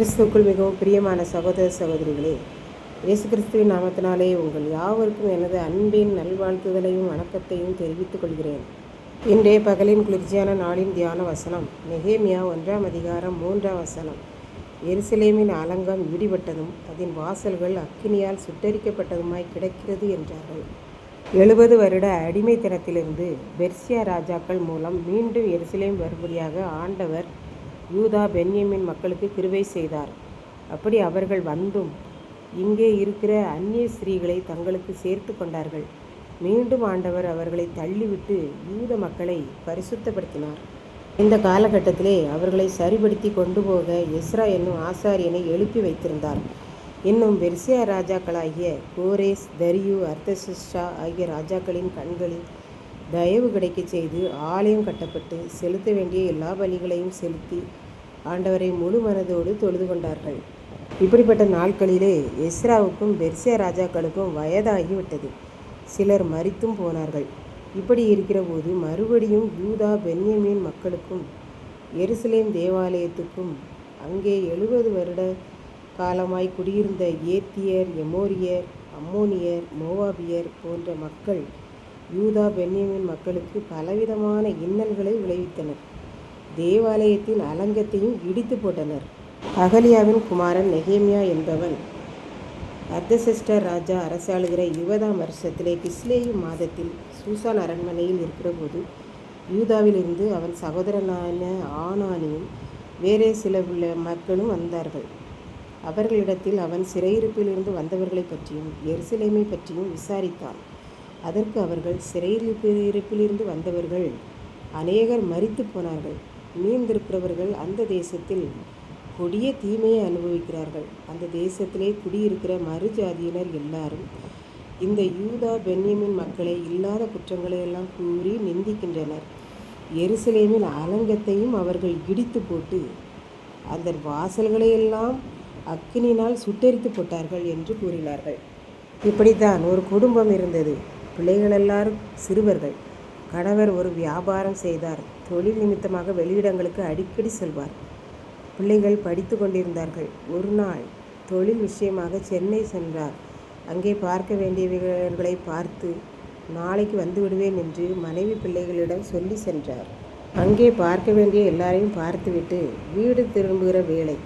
கிறிஸ்துவுக்குள் மிகவும் பிரியமான சகோதர சகோதரிகளே, இயேசு கிறிஸ்துவின் நாமத்தினாலே உங்கள் யாவருக்கும் எனது அன்பின் நல்வாழ்த்துதலையும் வணக்கத்தையும் தெரிவித்துக் கொள்கிறேன். இன்றைய பகலின் குளிர்ச்சியான நாளின் தியான வசனம் நெகேமியா 1ஆம் அதிகாரம் 3ஆம் வசனம். எருசலேமின் அலங்கம் இடிபட்டதும் அதன் வாசல்கள் அக்கினியால் சுட்டரிக்கப்பட்டதுமாய் கிடக்கிறது என்றார்கள். 70 வருட அடிமைத்தனத்திலிருந்து பெர்சியா ராஜாக்கள் மூலம் மீண்டும் எருசலேம் வரும்படியாக ஆண்டவர் யூதா பென்யமீன் மக்களுக்கு கிருபை செய்தார். அப்படி அவர்கள் வந்தும் இங்கே இருக்கிற அந்நிய ஸ்திரீகளை தங்களுக்கு சேர்த்து கொண்டார்கள். மீண்டும் ஆண்டவர் அவர்களை தள்ளிவிட்டு யூத மக்களை பரிசுத்தப்படுத்தினார். இந்த காலகட்டத்திலே அவர்களை சரிபடுத்தி கொண்டு போக எஸ்ரா என்னும் ஆசாரியனை எழுப்பி வைத்திருந்தார். இன்னும் பெர்சியா ராஜாக்களாகிய கோரேஸ், தரியு, அர்தசஷ்டா ஆகிய ராஜாக்களின் கண்களில் தயவு கிடைக்க செய்து ஆலயம் கட்டப்பட்டு செலுத்த வேண்டிய எல்லா பலிகளையும் செலுத்தி ஆண்டவரை முழு மனதோடு தொழுது கொண்டார்கள். இப்படிப்பட்ட நாட்களிலே எஸ்ராவுக்கும் பெர்சியா ராஜாக்களுக்கும் வயதாகிவிட்டது. சிலர் மரித்தும் போனார்கள். இப்படி இருக்கிற போது மறுபடியும் யூதா பென்யமீன் மக்களுக்கும் எருசலேம் தேவாலயத்துக்கும் அங்கே 70 வருட காலமாய் குடியிருந்த ஏத்தியர், எமோரியர், அம்மோனியர், மோவாபியர் போன்ற மக்கள் யூதா பென்யமீன் மக்களுக்கு பலவிதமான இன்னல்களை விளைவித்தனர். தேவாலயத்தின் அலங்கத்தையும் இடித்து போட்டனர். அகலியாவின் குமாரன் நெகேமியா என்பவன் அர்தசஷ்டர் ராஜா அரசாளுகிற 20ஆம் வருஷத்திலே கிஸ்லேயு மாதத்தில் சூசான் அரண்மனையில் இருக்கிற போது யூதாவிலிருந்து அவன் சகோதரனான ஆனானியும் வேறே சில மக்களும் வந்தார்கள். அவர்களிடத்தில் அவன் சிறையிருப்பிலிருந்து வந்தவர்களை பற்றியும் எருசலேமை பற்றியும் விசாரித்தான். அதற்கு அவர்கள், சிறையிருப்பிலிருந்து வந்தவர்கள் அநேகர் மரித்து போனார்கள். மீந்திருக்கிறவர்கள் அந்த தேசத்தில் கொடிய தீமையை அனுபவிக்கிறார்கள். அந்த தேசத்திலே குடியிருக்கிற மறுஜாதியினர் எல்லாரும் இந்த யூதா பென்யமீன் மக்களை இல்லாத குற்றங்களை எல்லாம் கூறி நிந்திக்கின்றனர். எருசலேமின் அலங்கத்தையும் அவர்கள் இடித்து போட்டு அந்த வாசல்களையெல்லாம் அக்கினினால் சுட்டெரித்து போட்டார்கள் என்று கூறினார்கள். இப்படித்தான் ஒரு குடும்பம் இருந்தது. பிள்ளைகள் எல்லாரும் சிறுவர்கள். கணவர் ஒரு வியாபாரம் செய்தார். தொழில் நிமித்தமாக வெளியிடங்களுக்கு அடிக்கடி செல்வார். பிள்ளைகள் படித்து கொண்டிருந்தார்கள். ஒரு நாள் தொழில் விஷயமாக சென்னை சென்றார். அங்கே பார்க்க வேண்டியவர்களை பார்த்து நாளைக்கு வந்து விடுவேன் என்று மனைவி பிள்ளைகளிடம் சொல்லி சென்றார். அங்கே பார்க்க வேண்டிய எல்லாரையும் பார்த்துவிட்டு வீடு திரும்புகிற வேளை.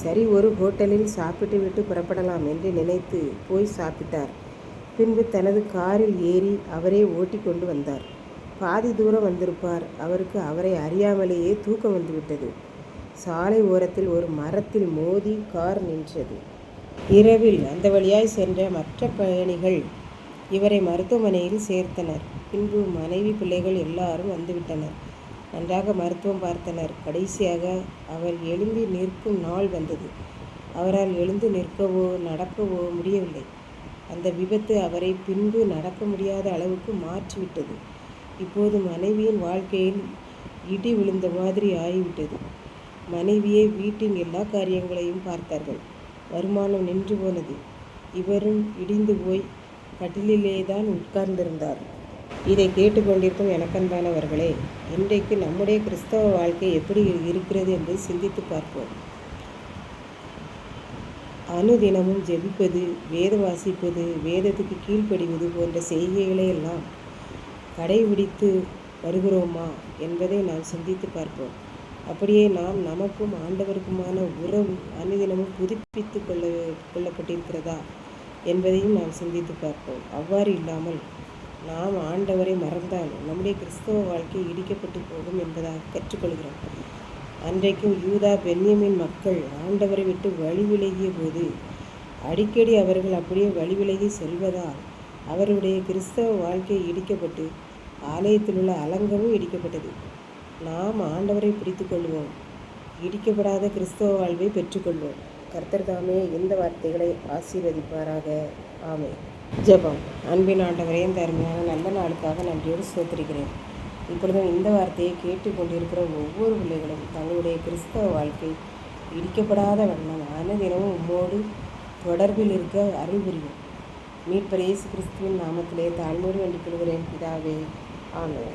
சரி, ஒரு ஹோட்டலில் சாப்பிட்டு விட்டு புறப்படலாம் என்று நினைத்து போய் சாப்பிட்டார். பின்பு தனது காரில் ஏறி அவரே ஓட்டி கொண்டு வந்தார். பாதி தூரம் வந்திருப்பார். அவருக்கு அவரை அறியாமலேயே தூக்கம் வந்துவிட்டது. சாலை ஓரத்தில் ஒரு மரத்தில் மோதி கார் நின்றது. இரவில் அந்த வழியாய் சென்ற மற்ற பயணிகள் இவரை மருத்துவமனையில் சேர்த்தனர். பின்பு மனைவி பிள்ளைகள் எல்லாரும் வந்துவிட்டனர். நன்றாக மருத்துவம் பார்த்தனர். கடைசியாக அவர் எழும்பி நிற்கும் நாள் வந்தது. அவரால் எழுந்து நிற்கவோ நடக்கவோ முடியவில்லை. அந்த விபத்து அவரை பின்பு நடக்க முடியாத அளவுக்கு மாற்றிவிட்டது. இப்போது மனைவியின் வாழ்க்கையில் இடி விழுந்த மாதிரி ஆகிவிட்டது. மனைவியே வீட்டின் எல்லா காரியங்களையும் பார்த்தார்கள். வருமானம் நின்று போனது. இவரும் இடிந்து போய் கட்டிலே தான் உட்கார்ந்திருந்தார். இதை கேட்டுக்கொண்டிருக்கும் எனக்கன்பானவர்களே, இன்றைக்கு நம்முடைய கிறிஸ்தவ வாழ்க்கை எப்படி இருக்கிறது என்று சிந்தித்து பார்ப்போம். அனுதினமும் ஜெபிப்பது, வேதம் வாசிப்பது, வேதத்துக்கு கீழ்ப்படிவது போன்ற செய்கைகளை எல்லாம் கடைபிடித்து வருகிறோமா என்பதை நாம் சிந்தித்து பார்ப்போம். அப்படியே நாம் நமக்கும் ஆண்டவருக்குமான உறவு அனுதினமும் புதுப்பித்து கொள்ளப்பட்டிருக்கிறதா என்பதையும் நாம் சிந்தித்து பார்ப்போம். அவ்வாறு இல்லாமல் நாம் ஆண்டவரை மறந்தால் நம்முடைய கிறிஸ்தவ வாழ்க்கை இடிக்கப்பட்டு போகும் என்பதாக கற்றுக்கொள்கிறோம். அன்றைக்கும் யூதா பென்யமீன் மக்கள் ஆண்டவரை விட்டு வழி விலகிய போது அடிக்கடி அவர்கள் அப்படியே வழி விலகி செல்வதால் அவருடைய கிறிஸ்தவ வாழ்க்கை இடிக்கப்பட்டு ஆலயத்தில் உள்ள அலங்கமும் இடிக்கப்பட்டது. நாம் ஆண்டவரை பிடித்து கொள்வோம். இடிக்கப்படாத கிறிஸ்தவ வாழ்வை பெற்றுக்கொள்வோம். கர்த்தர் தாமே இந்த வார்த்தைகளை ஆசீர்வதிப்பாராக. ஆமென். ஜெபம். அன்பின் ஆண்டவரே, இந்த அருமையான நல்ல நாளுக்காக நன்றியோடு ஸ்தோத்திரிக்கிறேன். இப்பொழுதும் இந்த வார்த்தையை கேட்டுக்கொண்டிருக்கிற ஒவ்வொரு பிள்ளைகளும் தங்களுடைய கிறிஸ்தவ வாழ்க்கை இடிக்கப்படாத வண்ணம் அனுதினமும் உம்மோடு தொடர்பில் இருக்க அருள் புரியும். மீட்பர் இயேசு கிறிஸ்துவின் நாமத்திலே தாழ்மையோடு வேண்டிக் கொள்கிறேன் பிதாவே. ஆமென்.